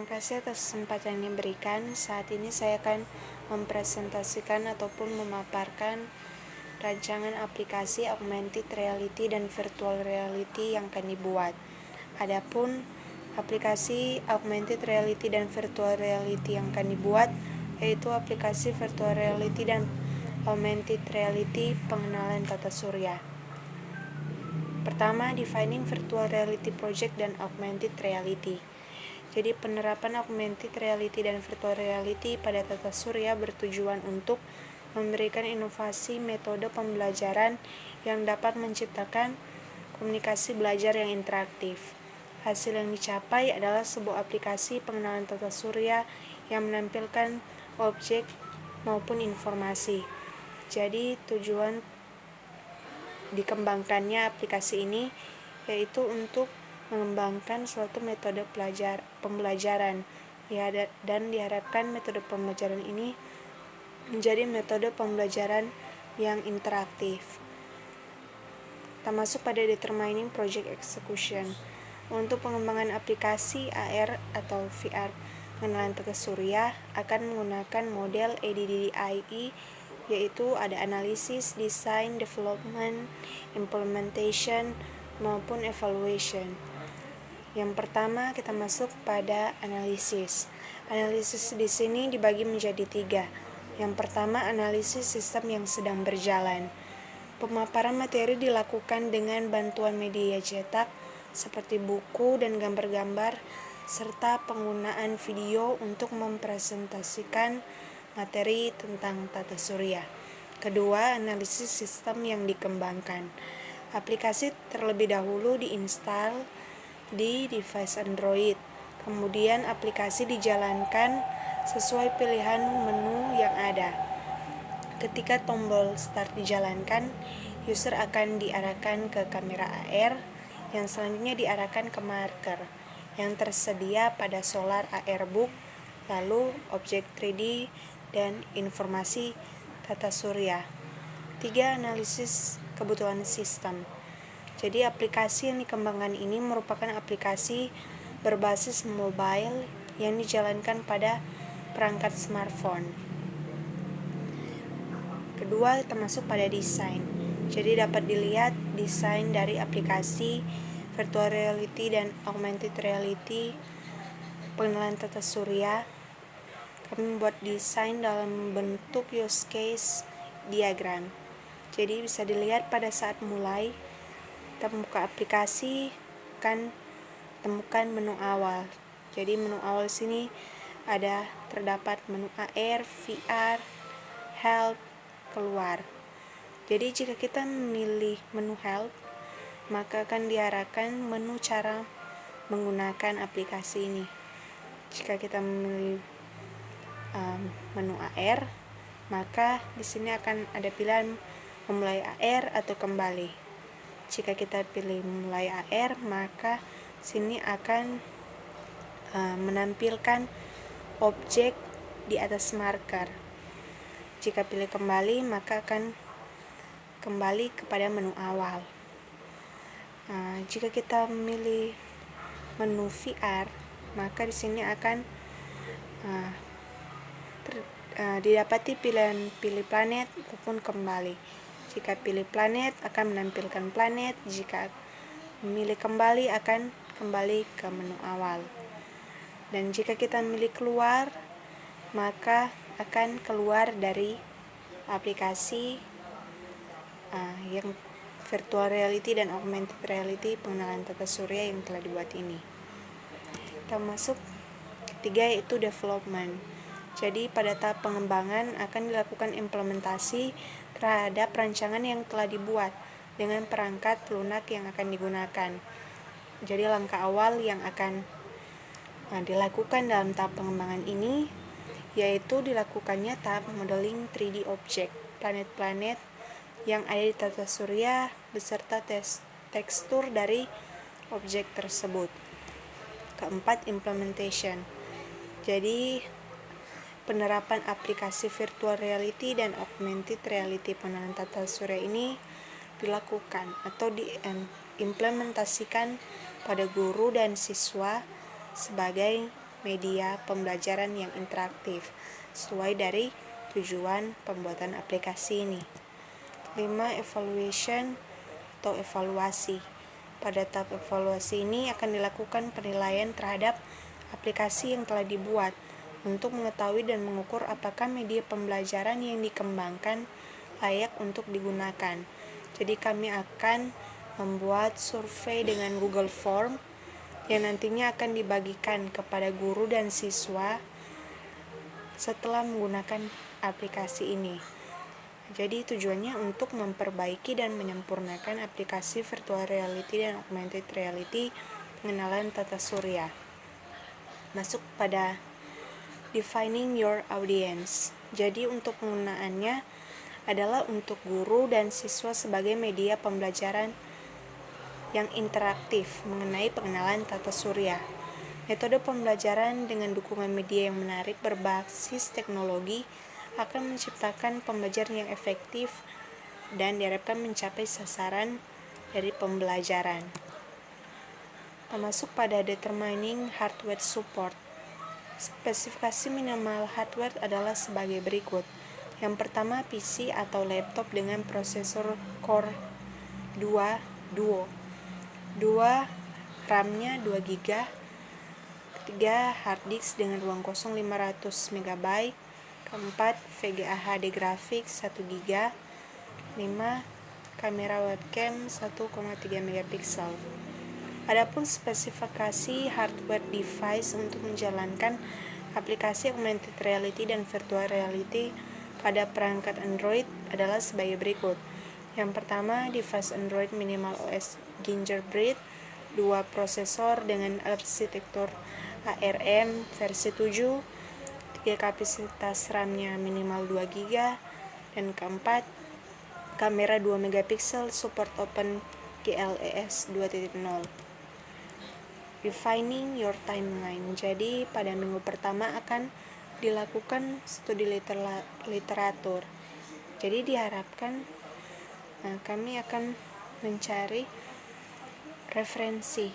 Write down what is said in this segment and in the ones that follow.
Terima kasih atas kesempatan yang diberikan. Saat ini saya akan mempresentasikan ataupun memaparkan rancangan aplikasi augmented reality dan virtual reality yang akan dibuat. Adapun aplikasi augmented reality dan virtual reality yang akan dibuat yaitu aplikasi virtual reality dan augmented reality pengenalan tata surya. Pertama, defining virtual reality project dan augmented reality. Jadi penerapan augmented reality dan virtual reality pada tata surya bertujuan untuk memberikan inovasi metode pembelajaran yang dapat menciptakan komunikasi belajar yang interaktif. Hasil yang dicapai adalah sebuah aplikasi pengenalan tata surya yang menampilkan objek maupun informasi. Jadi tujuan dikembangkannya aplikasi ini yaitu untuk mengembangkan suatu metode pembelajaran dan diharapkan metode pembelajaran ini menjadi metode pembelajaran yang interaktif. Kita masuk pada determining project execution. Untuk pengembangan aplikasi AR atau VR pengenalan tata surya akan menggunakan model ADDIE, yaitu ada analisis, design, development, implementation, maupun evaluation. Yang pertama kita masuk pada analisis. Analisis di sini dibagi menjadi 3. Yang pertama, analisis sistem yang sedang berjalan. Pemaparan materi dilakukan dengan bantuan media cetak seperti buku dan gambar-gambar serta penggunaan video untuk mempresentasikan materi tentang tata surya. Kedua, analisis sistem yang dikembangkan. Aplikasi terlebih dahulu diinstal di device Android. Kemudian aplikasi dijalankan sesuai pilihan menu yang ada. Ketika tombol start dijalankan, user akan diarahkan ke kamera AR yang selanjutnya diarahkan ke marker yang tersedia pada Solar AR Book, lalu objek 3D dan informasi tata surya. 3. Analisis kebutuhan sistem. Jadi aplikasi yang dikembangkan ini merupakan aplikasi berbasis mobile yang dijalankan pada perangkat smartphone. Kedua, termasuk pada desain. Jadi dapat dilihat desain dari aplikasi virtual reality dan augmented reality pengenalan tata surya. Kami membuat desain dalam bentuk use case diagram. Jadi bisa dilihat pada saat mulai kita membuka aplikasi kan temukan menu awal. Jadi menu awal sini terdapat menu AR, VR, help, keluar. Jadi jika kita memilih menu help, maka akan diarahkan menu cara menggunakan aplikasi ini. Jika kita memilih menu AR, maka di sini akan ada pilihan memulai AR atau kembali. Jika kita pilih mulai AR, maka sini akan menampilkan objek di atas marker. Jika pilih kembali, maka akan kembali kepada menu awal. Jika kita memilih menu VR, maka di sini akan didapati pilihan pilih planet maupun kembali. Jika pilih planet akan menampilkan planet, jika memilih kembali akan kembali ke menu awal. Dan jika kita memilih keluar, maka akan keluar dari aplikasi yang virtual reality dan augmented reality pengenalan tata surya yang telah dibuat ini. Kita masuk ketiga, yaitu development. Jadi pada tahap pengembangan akan dilakukan implementasi terhadap rancangan yang telah dibuat dengan perangkat lunak yang akan digunakan. Jadi langkah awal yang akan dilakukan dalam tahap pengembangan ini yaitu dilakukannya tahap modeling 3D object planet-planet yang ada di tata surya beserta tekstur dari objek tersebut. Keempat, implementation. Jadi penerapan aplikasi virtual reality dan augmented reality pengenalan tata surya ini dilakukan atau diimplementasikan pada guru dan siswa sebagai media pembelajaran yang interaktif sesuai dari tujuan pembuatan aplikasi ini. 5. Evaluation atau evaluasi. Pada tahap evaluasi ini akan dilakukan penilaian terhadap aplikasi yang telah dibuat untuk mengetahui dan mengukur apakah media pembelajaran yang dikembangkan layak untuk digunakan. Jadi kami akan membuat survei dengan Google Form yang nantinya akan dibagikan kepada guru dan siswa setelah menggunakan aplikasi ini. Jadi tujuannya untuk memperbaiki dan menyempurnakan aplikasi virtual reality dan augmented reality pengenalan tata surya. Masuk pada defining your audience. Jadi untuk penggunaannya adalah untuk guru dan siswa sebagai media pembelajaran yang interaktif mengenai pengenalan tata surya. Metode pembelajaran dengan dukungan media yang menarik berbasis teknologi akan menciptakan pembelajaran yang efektif dan diharapkan mencapai sasaran dari pembelajaran. Masuk pada determining hardware support. Spesifikasi minimal hardware adalah sebagai berikut. Yang pertama, PC atau laptop dengan prosesor Core 2 Duo. 2. RAM-nya 2 GB. 3. Hard disk dengan ruang kosong 500 MB. Keempat, VGA HD grafik 1 GB. 5. Kamera webcam 1,3 megapiksel. Adapun spesifikasi hardware device untuk menjalankan aplikasi augmented reality dan virtual reality pada perangkat Android adalah sebagai berikut. Yang pertama, device Android minimal OS Gingerbread 2 prosesor dengan arsitektur ARM versi 7, 3 kapasitas RAM-nya minimal 2 GB, dan keempat, kamera 2 megapiksel support Open GLES 2.0. Defining your timeline. Jadi pada minggu pertama akan dilakukan studi literatur. Jadi diharapkan kami akan mencari referensi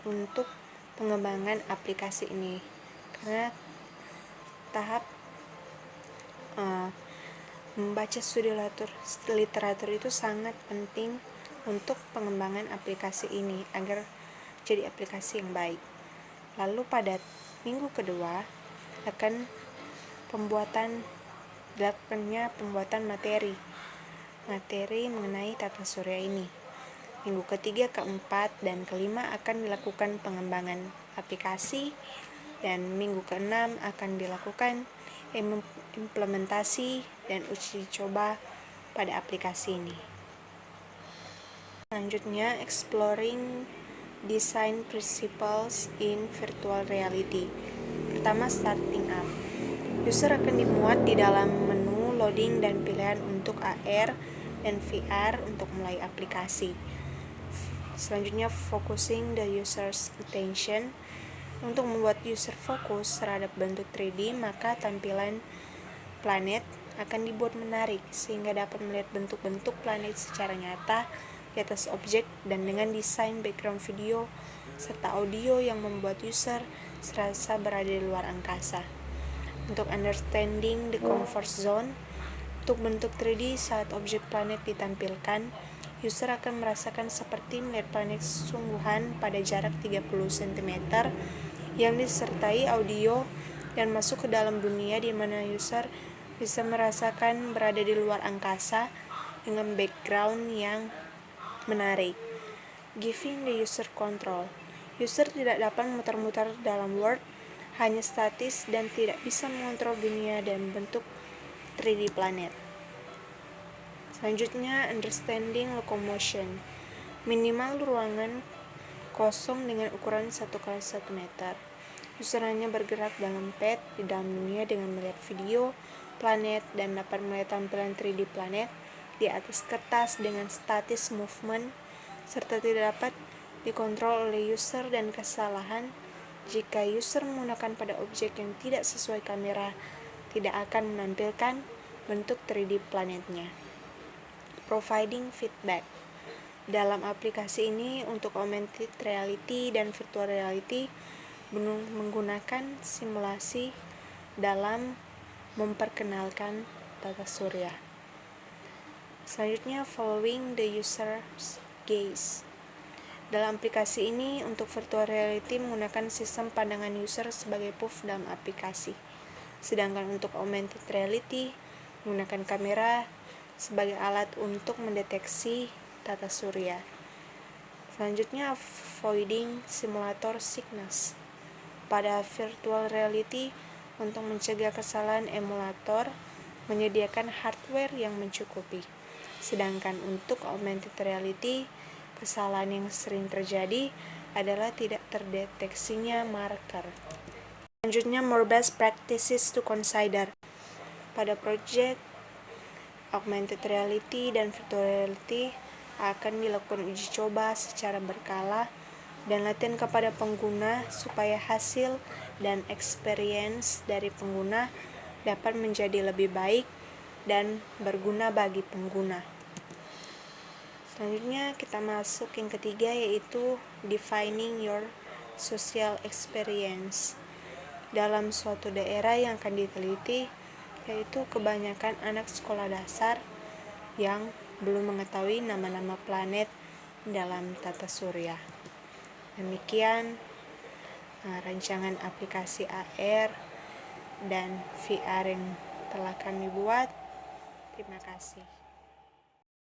untuk pengembangan aplikasi ini, karena tahap membaca studi literatur itu sangat penting untuk pengembangan aplikasi ini agar jadi aplikasi yang baik. Lalu pada minggu kedua akan dilakukannya pembuatan materi mengenai tata surya ini. Minggu ketiga, keempat, dan kelima akan dilakukan pengembangan aplikasi, dan minggu keenam akan dilakukan implementasi dan uji coba pada aplikasi ini. Selanjutnya, exploring design principles in virtual reality. Pertama, starting up. User akan dimuat di dalam menu loading dan pilihan untuk AR dan VR untuk mulai aplikasi. Selanjutnya, focusing the user's attention. Untuk membuat user fokus terhadap bentuk 3D, maka tampilan planet akan dibuat menarik sehingga dapat melihat bentuk-bentuk planet secara nyata di atas objek, dan dengan desain background video serta audio yang membuat user serasa berada di luar angkasa. Untuk understanding the comfort zone, untuk bentuk 3D saat objek planet ditampilkan, user akan merasakan seperti melihat planet sungguhan pada jarak 30 cm yang disertai audio, dan masuk ke dalam dunia di mana user bisa merasakan berada di luar angkasa dengan background yang menarik. Giving the user control. User tidak dapat memutar-mutar dalam world, hanya statis dan tidak bisa mengontrol dunia dan bentuk 3D planet. Selanjutnya, understanding locomotion. Minimal ruangan kosong dengan ukuran 1x1 meter. User hanya bergerak dalam pad di dalam dunia dengan melihat video planet dan dapat melihat tampilan 3D planet di atas kertas dengan statis movement, serta tidak dapat dikontrol oleh user, dan kesalahan jika user menggunakan pada objek yang tidak sesuai kamera tidak akan menampilkan bentuk 3D planetnya. Providing feedback. Dalam aplikasi ini untuk augmented reality dan virtual reality, menggunakan simulasi dalam memperkenalkan tata surya. Selanjutnya, following the user's gaze. Dalam aplikasi ini, untuk virtual reality menggunakan sistem pandangan user sebagai puff dalam aplikasi. Sedangkan untuk augmented reality menggunakan kamera sebagai alat untuk mendeteksi tata surya. Selanjutnya, avoiding simulator sickness. Pada virtual reality, untuk mencegah kesalahan emulator, menyediakan hardware yang mencukupi. Sedangkan untuk augmented reality, kesalahan yang sering terjadi adalah tidak terdeteksinya marker. Selanjutnya, more best practices to consider. Pada project augmented reality dan virtual reality akan dilakukan uji coba secara berkala dan latihan kepada pengguna supaya hasil dan experience dari pengguna dapat menjadi lebih baik dan berguna bagi pengguna. Selanjutnya kita masuk yang ketiga, yaitu defining your social experience. Dalam suatu daerah yang akan diteliti, yaitu kebanyakan anak sekolah dasar yang belum mengetahui nama-nama planet dalam tata surya. Demikian rancangan aplikasi AR dan VR yang telah kami buat. Terima kasih.